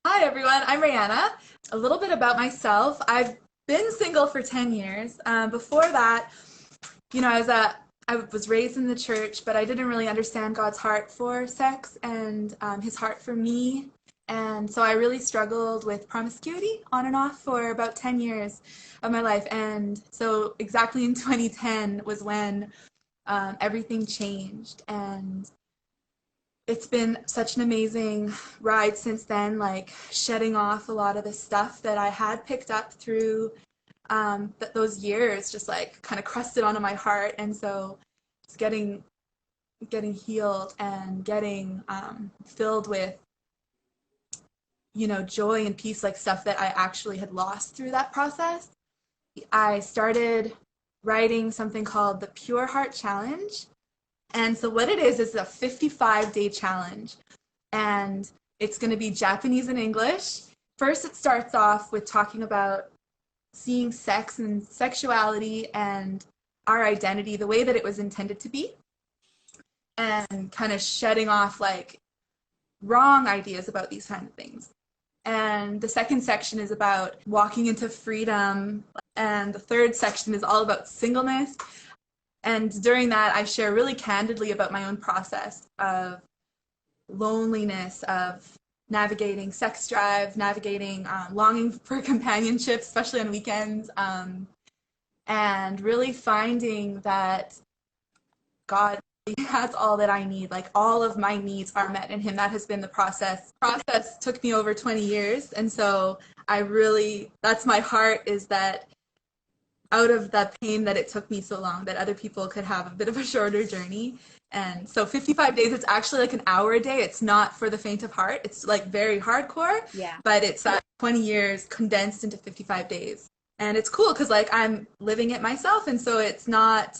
Hi everyone, I'm Rihanna. A little bit about myself. I've been single for 10 years. Before that, I was raised in the church, but I didn't really understand God's heart for sex and his heart for me. And so I really struggled with promiscuity on and off for about 10 years of my life. And so exactly in 2010 was when everything changed. And it's been such an amazing ride since then, like shedding off a lot of the stuff that I had picked up through those years, just like kind of crusted onto my heart. And so it's getting healed and getting filled with, joy and peace, like stuff that I actually had lost through that process. I started writing something called the PureHeart Challenge. And so what it is a 55-day challenge. And it's going to be Japanese and English. First, it starts off with talking about seeing sex and sexuality and our identity the way that it was intended to be. And kind of shedding off like wrong ideas about these kind of things. And the second section is about walking into freedom. And the third section is all about singleness. And during that, I share really candidly about my own process of loneliness, of navigating sex drive, navigating longing for companionship, especially on weekends, and really finding that God has all that I need. Like all of my needs are met in Him. That has been the process. Process took me over 20 years. And so that's my heart, is that out of the pain that it took me so long, that other people could have a bit of a shorter journey. And so 55 days, it's actually like an hour a day. It's not for the faint of heart. It's like very hardcore, Yeah. but it's 20 years condensed into 55 days. And it's cool because like I'm living it myself. And so it's not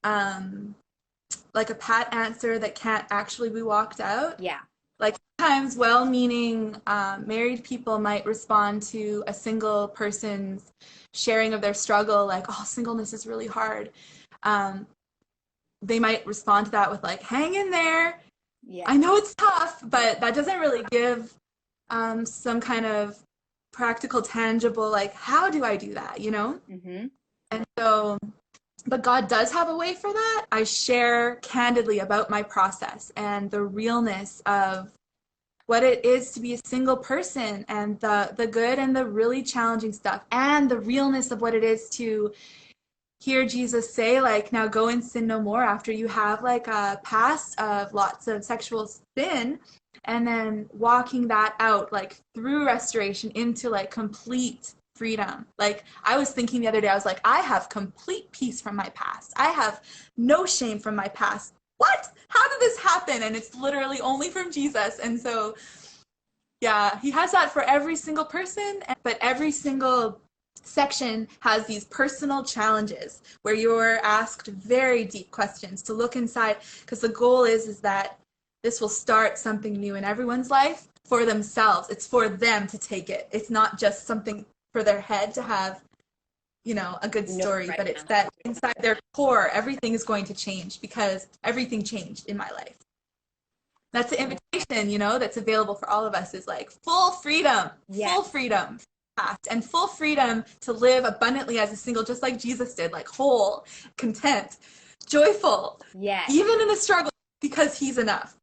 like a pat answer that can't actually be walked out. Yeah. Like sometimes well-meaning married people might respond to a single person's sharing of their struggle, like, oh, singleness is really hard. They might respond to that with like, hang in there. Yeah. I know it's tough, but that doesn't really give some kind of practical, tangible, like, how do I do that, Mm-hmm. And so, but God does have a way for that. I share candidly about my process and the realness of what it is to be a single person, and the good and the really challenging stuff, and the realness of what it is to hear Jesus say, like, now go and sin no more, after you have like a past of lots of sexual sin, and then walking that out like through restoration into like complete freedom. Like I was thinking the other day, I was like, I have complete peace from my past. I have no shame from my past. What? How did this happen? And it's literally only from Jesus. And so, yeah, He has that for every single person, but every single section has these personal challenges where you're asked very deep questions to look inside, because the goal is that this will start something new in everyone's life for themselves. It's for them to take it. It's not just something for their head to have, a good story, but it's that inside their core, everything is going to change, because everything changed in my life. That's the invitation, that's available for all of us, is like full freedom, full freedom, and full freedom to live abundantly as a single, just like Jesus did, like whole, content, joyful, Yes. even in the struggle, because He's enough.